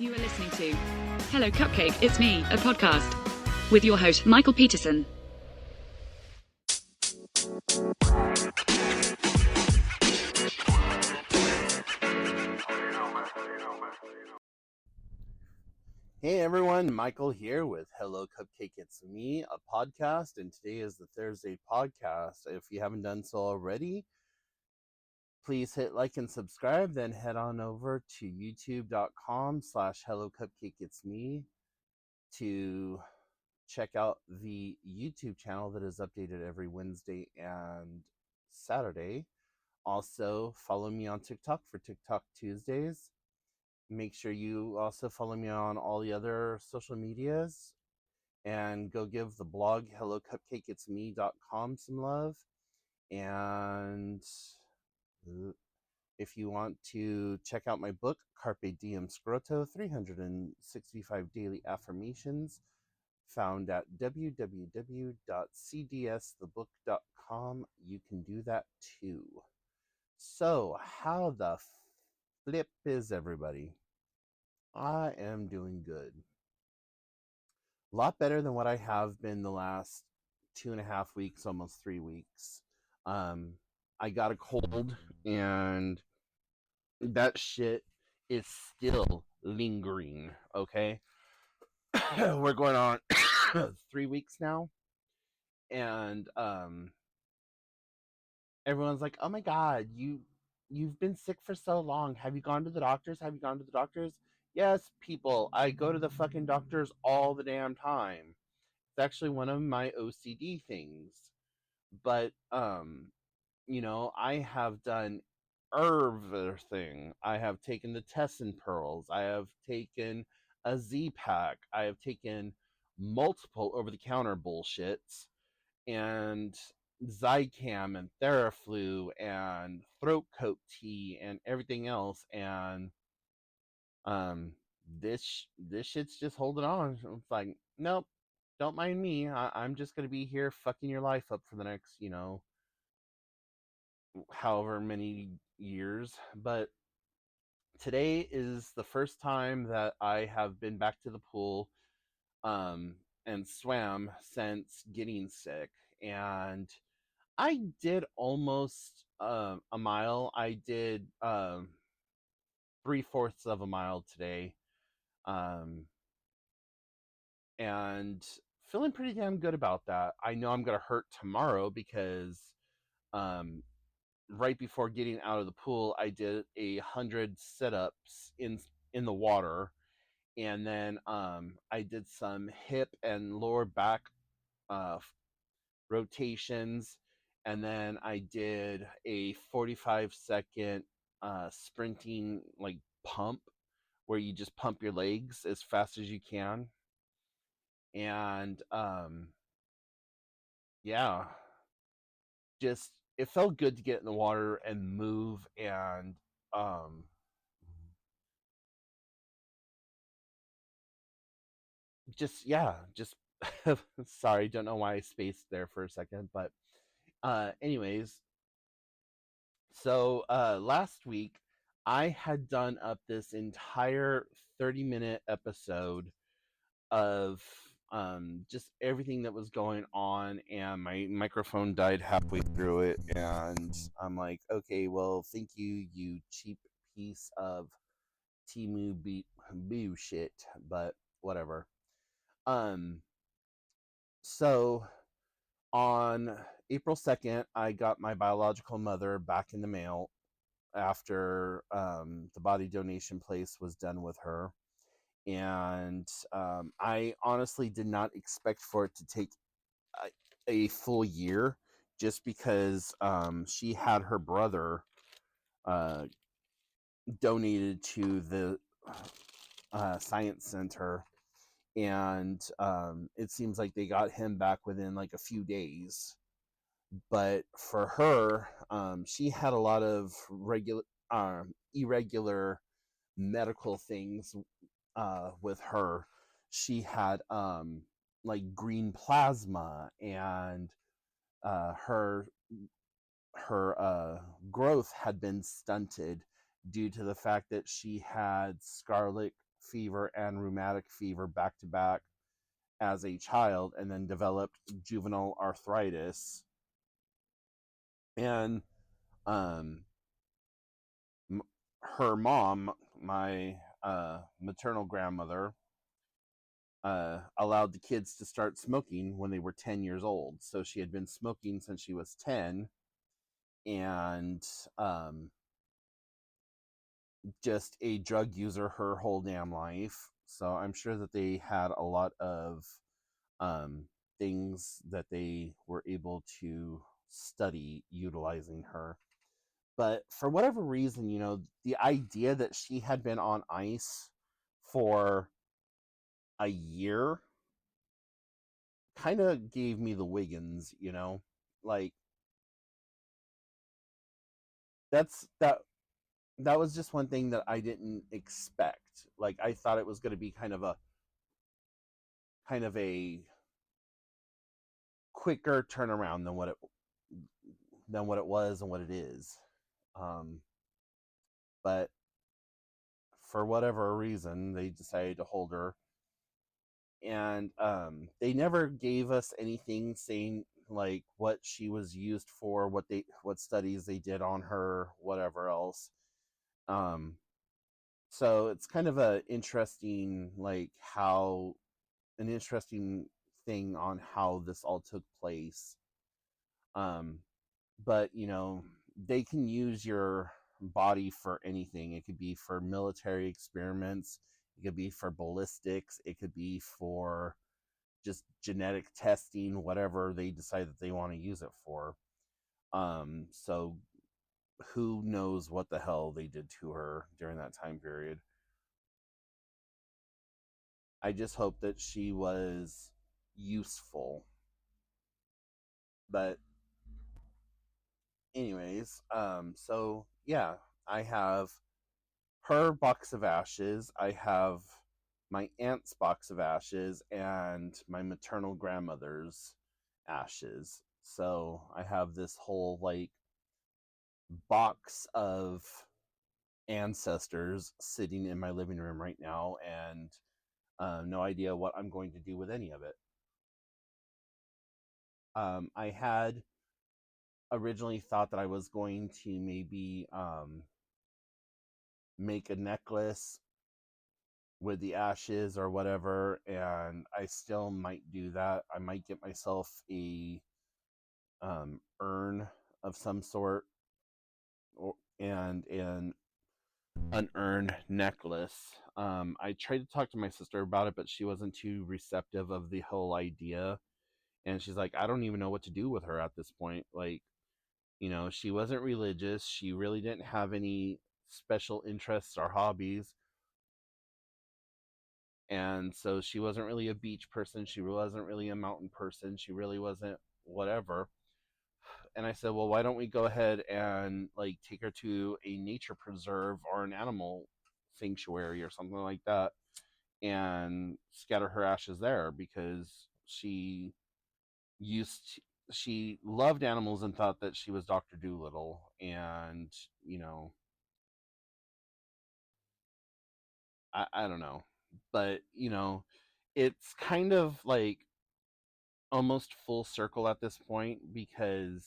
You are listening to Hello Cupcake, It's Me, a podcast with your host, Michael Peterson. Hey everyone, Michael here with Hello Cupcake, It's Me, a podcast, and today is the Thursday podcast. If you haven't done so already, please hit like and subscribe, then head on over to youtube.com/hellocupcakeitsme to check out the YouTube channel that is updated every Wednesday and Saturday. Also, follow me on TikTok for TikTok Tuesdays. Make sure you also follow me on all the other social medias and go give the blog hellocupcakeitsme.com some love. And if you want to check out my book, Carpe Diem Scroto, 365 Daily Affirmations, found at www.cdsthebook.com, you can do that too. So, how the flip is everybody? I am doing good. A lot better than what I have been the last 2.5 weeks, almost 3 weeks. I got a cold, and that shit is still lingering, okay? We're going on 3 weeks now, and everyone's like, oh my god, you've been sick for so long. Have you gone to the doctors? Yes, people, I go to the fucking doctors all the damn time. It's actually one of my OCD things. But I have done everything. I have taken the Tessin pearls. I have taken a Z-Pack. I have taken multiple over-the-counter bullshits and Zicam and Theraflu and throat coat tea and everything else, and this shit's just holding on. It's like, nope, don't mind me. I'm just gonna be here fucking your life up for the next, however many years. But today is the first time that I have been back to the pool and swam since getting sick, and I did almost a mile. I did 3/4 of a mile today, and feeling pretty damn good about that. I know I'm gonna hurt tomorrow because right before getting out of the pool, I did 100 sit-ups in the water, and then I did some hip and lower back uh, rotations, and then I did a 45-second sprinting like pump where you just pump your legs as fast as you can. And yeah, just it felt good to get in the water and move, and just sorry, don't know why I spaced there for a second, but anyways, so last week I had done up this entire 30-minute episode of just everything that was going on, and my microphone died halfway through it, and I'm like, okay, well, thank you, you cheap piece of Timu boo shit, but whatever. So on April 2nd, I got my biological mother back in the mail after the body donation place was done with her. And I honestly did not expect for it to take a full year, just because she had her brother donated to the science center, and it seems like they got him back within like a few days. But for her, she had a lot of irregular medical things with her. She had like green plasma, and her growth had been stunted due to the fact that she had scarlet fever and rheumatic fever back to back as a child, and then developed juvenile arthritis. And um, her mom, my maternal grandmother, allowed the kids to start smoking when they were 10 years old. So she had been smoking since she was 10, and just a drug user her whole damn life. So I'm sure that they had a lot of things that they were able to study utilizing her. But for whatever reason, the idea that she had been on ice for a year kind of gave me the Wiggins, like that was just one thing that I didn't expect. Like, I thought it was going to be kind of a quicker turnaround than what it was and what it is. But for whatever reason, they decided to hold her, and they never gave us anything saying like what she was used for, what studies they did on her, whatever else. So it's kind of an interesting thing on how this all took place. But they can use your body for anything. It could be for military experiments, it could be for ballistics, it could be for just genetic testing, whatever they decide that they want to use it for. So who knows what the hell they did to her during that time period. I just hope that she was useful. But anyways, so yeah, I have her box of ashes, I have my aunt's box of ashes, and my maternal grandmother's ashes. So I have this whole box of ancestors sitting in my living room right now, and no idea what I'm going to do with any of it. I had originally thought that I was going to maybe make a necklace with the ashes or whatever, and I still might do that. I might get myself a urn of some sort, and an urn necklace. I tried to talk to my sister about it, but she wasn't too receptive of the whole idea, and she's like, I don't even know what to do with her at this point. Like, she wasn't religious, she really didn't have any special interests or hobbies, and so she wasn't really a beach person, she wasn't really a mountain person, she really wasn't whatever. And I said, well, why don't we go ahead and take her to a nature preserve or an animal sanctuary or something like that, and scatter her ashes there, because she loved animals and thought that she was Dr. Dolittle. And I don't know, but it's kind of like almost full circle at this point, because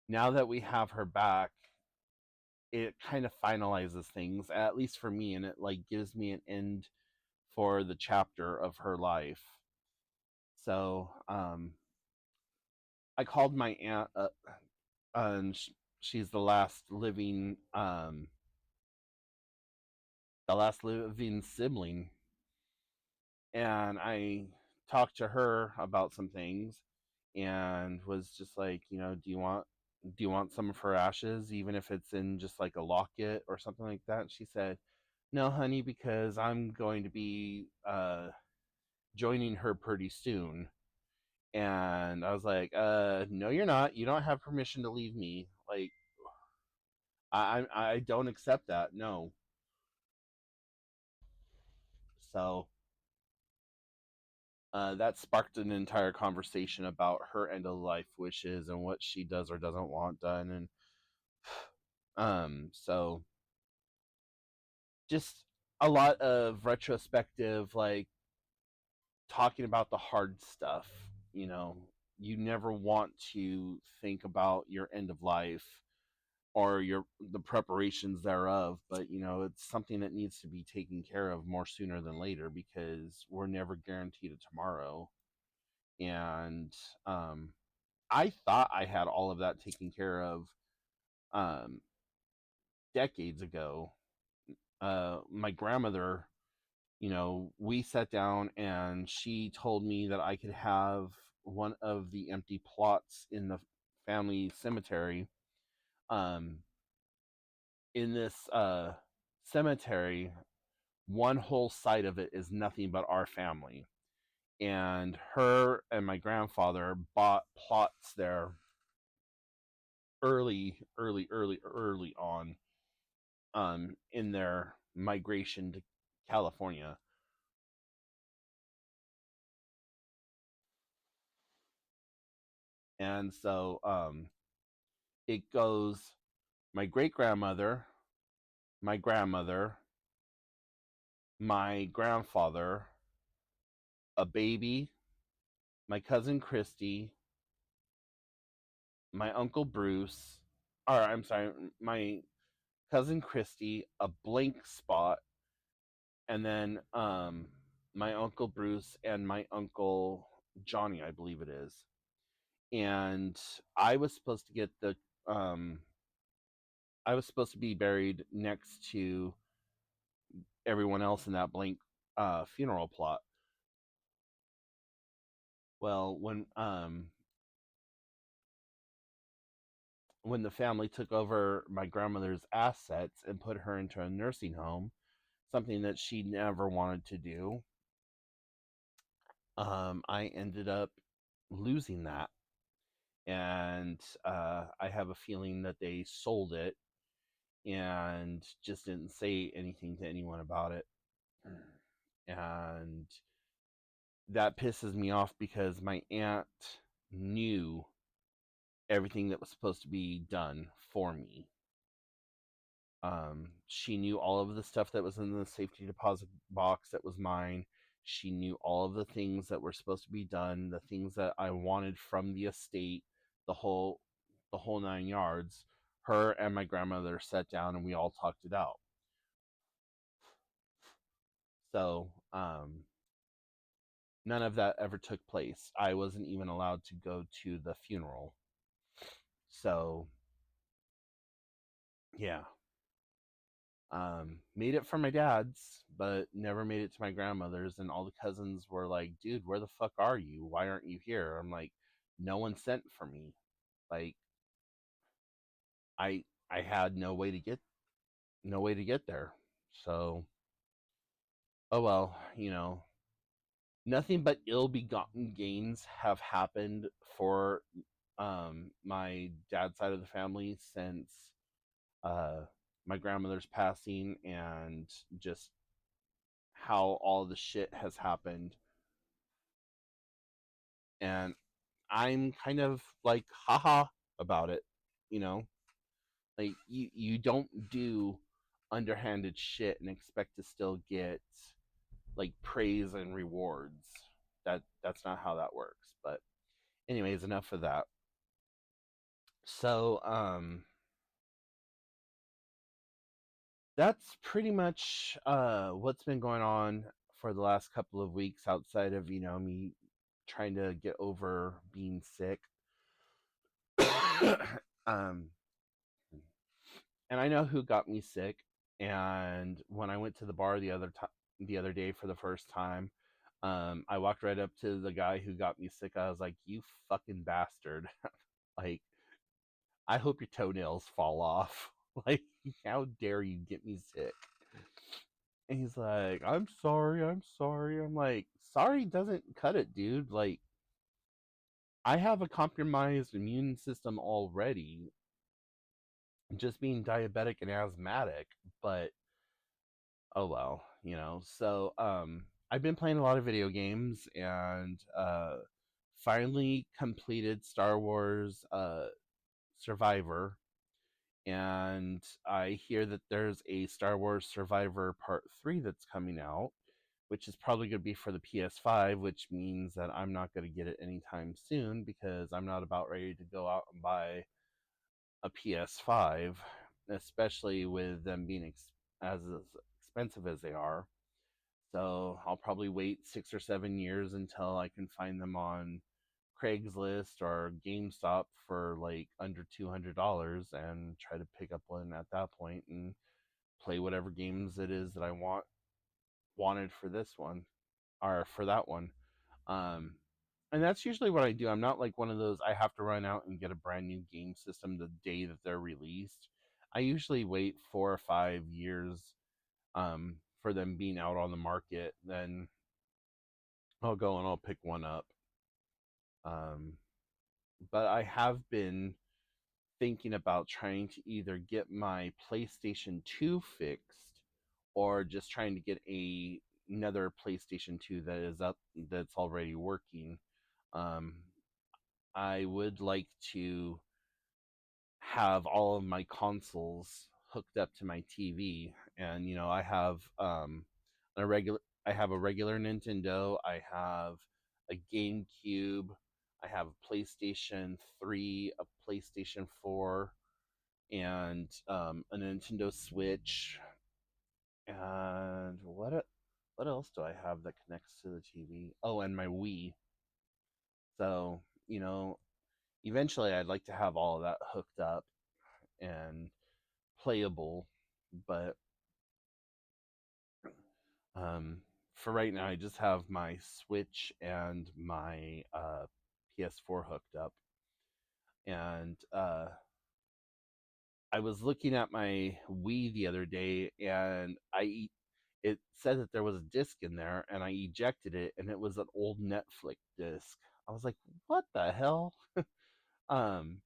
now that we have her back, it kind of finalizes things, at least for me, and it gives me an end for the chapter of her life. So I called my aunt up, and she's the last living sibling, and I talked to her about some things, and was just like, do you want some of her ashes, even if it's in just like a locket or something like that? And she said, no, honey, because I'm going to be joining her pretty soon. And I was like, no, you're not. You don't have permission to leave me. Like, I don't accept that. No. So that sparked an entire conversation about her end of life wishes and what she does or doesn't want done. And so just a lot of retrospective, like talking about the hard stuff. You know, you never want to think about your end of life or the preparations thereof, but it's something that needs to be taken care of more sooner than later, because we're never guaranteed a tomorrow. And I thought I had all of that taken care of um, decades ago. My grandmother, we sat down and she told me that I could have one of the empty plots in the family cemetery. Um, in this cemetery, one whole side of it is nothing but our family. And her and my grandfather bought plots there early on, in their migration to California. And so it goes my great grandmother, my grandmother, my grandfather, a baby, my cousin Christy, my uncle Bruce, or I'm sorry, my cousin Christy, a blank spot, and then my uncle Bruce and my uncle Johnny, I believe it is. And I was supposed to get the um I was supposed to be buried next to everyone else in that blank funeral plot. Well, when the family took over my grandmother's assets and put her into a nursing home, something that she never wanted to do, I ended up losing that. And I have a feeling that they sold it and just didn't say anything to anyone about it. And that pisses me off because my aunt knew everything that was supposed to be done for me. She knew all of the stuff that was in the safety deposit box that was mine. She knew all of the things that were supposed to be done, the things that I wanted from the estate, the whole the whole 9 yards. Her and my grandmother sat down and we all talked it out. So, none of that ever took place. I wasn't even allowed to go to the funeral. So, yeah. Made it for my dad's, but never made it to my grandmother's. And all the cousins were like, dude, where the fuck are you? Why aren't you here? I'm like, no one sent for me. Like, I had no way to get there. So, oh well, nothing but ill-begotten gains have happened for my dad's side of the family since uh my grandmother's passing, and just how all the shit has happened. And I'm kind of like haha about it, you know? Like you don't do underhanded shit and expect to still get like praise and rewards. That's not how that works. But anyways, enough of that. So that's pretty much what's been going on for the last couple of weeks, outside of me trying to get over being sick. um and I know who got me sick. And when I went to the bar the other day for the first time, I walked right up to the guy who got me sick. I was like, "You fucking bastard! Like, I hope your toenails fall off. Like, how dare you get me sick?" And he's like, "I'm sorry, I'm sorry." I'm like, "Sorry doesn't cut it, dude. Like, I have a compromised immune system already, just being diabetic and asthmatic, but oh well, So I've been playing a lot of video games, and finally completed Star Wars Survivor. And I hear that there's a Star Wars Survivor Part 3 that's coming out, which is probably going to be for the PS5, which means that I'm not going to get it anytime soon because I'm not about ready to go out and buy a PS5, especially with them being as expensive as they are. So I'll probably wait 6 or 7 years until I can find them on Craigslist or GameStop for like under $200 and try to pick up one at that point and play whatever games it is that I wanted for this one or for that one. Um, and that's usually what I do. I'm not like one of those I have to run out and get a brand new game system the day that they're released. I usually wait 4 or 5 years for them being out on the market. Then I'll go and I'll pick one up. Um, but I have been thinking about trying to either get my PlayStation 2 fixed or just trying to get another PlayStation 2 that is up that's already working. Um, I would like to have all of my consoles hooked up to my TV, and I have I have a regular Nintendo, I have a GameCube, I have a PlayStation 3, a PlayStation 4, and a Nintendo Switch. And what else do I have that connects to the TV? Oh, and my Wii. So, eventually I'd like to have all of that hooked up and playable, but for right now I just have my Switch and my PS4 hooked up. And I was looking at my Wii the other day, and it said that there was a disc in there, and I ejected it, and it was an old Netflix disc. I was like, "What the hell?" um,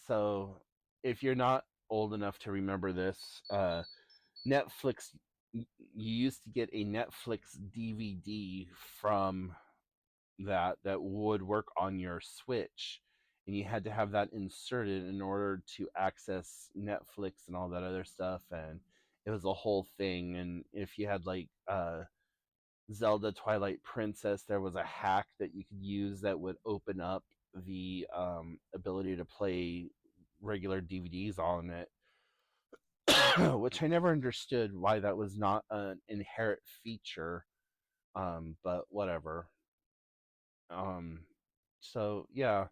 so if you're not old enough to remember this, Netflix, you used to get a Netflix DVD from that would work on your Switch, and you had to have that inserted in order to access Netflix and all that other stuff, and it was a whole thing. And if you had like Zelda Twilight Princess, there was a hack that you could use that would open up the ability to play regular DVDs on it, which I never understood why that was not an inherent feature, but whatever. Um, so yeah,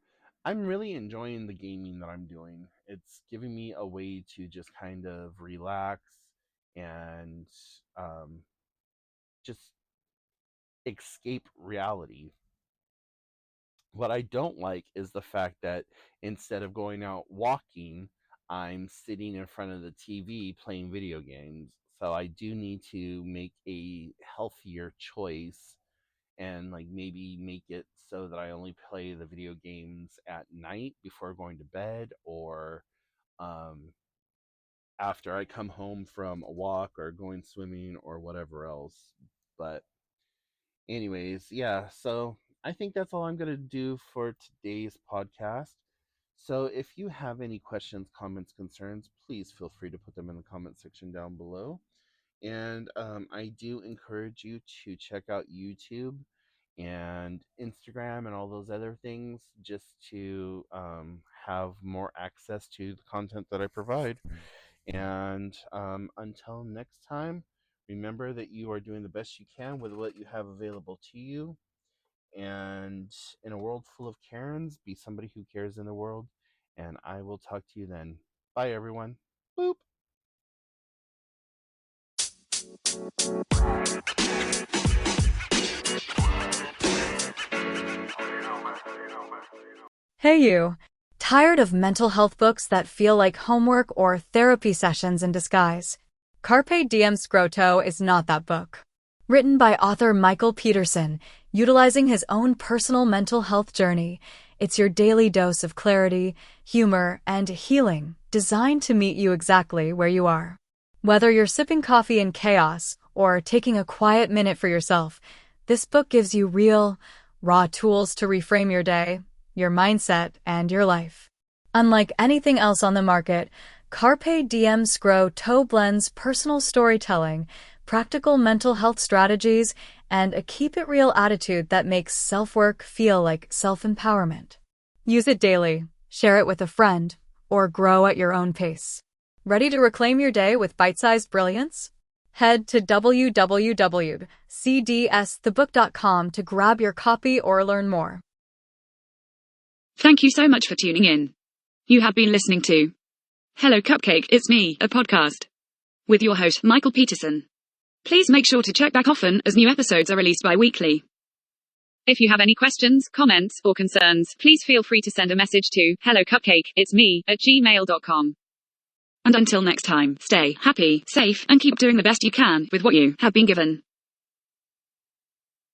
I'm really enjoying the gaming that I'm doing. It's giving me a way to just kind of relax and just escape reality. What I don't like is the fact that instead of going out walking, I'm sitting in front of the TV playing video games. So I do need to make a healthier choice and like maybe make it so that I only play the video games at night before going to bed, or um, after I come home from a walk or going swimming or whatever else. But anyways, yeah, so I think that's all I'm going to do for today's podcast. So if you have any questions, comments, concerns, please feel free to put them in the comment section down below. And I do encourage you to check out YouTube and Instagram and all those other things just to have more access to the content that I provide. And until next time, remember that you are doing the best you can with what you have available to you. And in a world full of Karens, be somebody who cares in the world. And I will talk to you then. Bye, everyone. Boop. Hey you! Tired of mental health books that feel like homework or therapy sessions in disguise? Carpe Diem Scroto is not that book. Written by author Michael Peterson, utilizing his own personal mental health journey, it's your daily dose of clarity, humor, and healing, designed to meet you exactly where you are. Whether you're sipping coffee in chaos or taking a quiet minute for yourself, this book gives you real, raw tools to reframe your day, your mindset, and your life. Unlike anything else on the market, Carpe Diem Scro-To blends personal storytelling, practical mental health strategies, and a keep-it-real attitude that makes self-work feel like self-empowerment. Use it daily, share it with a friend, or grow at your own pace. Ready to reclaim your day with bite-sized brilliance? Head to www.cdsthebook.com to grab your copy or learn more. Thank you so much for tuning in. You have been listening to Hello Cupcake, It's Me, a podcast with your host, Michael Peterson. Please make sure to check back often as new episodes are released bi-weekly. If you have any questions, comments, or concerns, please feel free to send a message to hellocupcakeitsme@gmail.com. And until next time, stay happy, safe, and keep doing the best you can with what you have been given.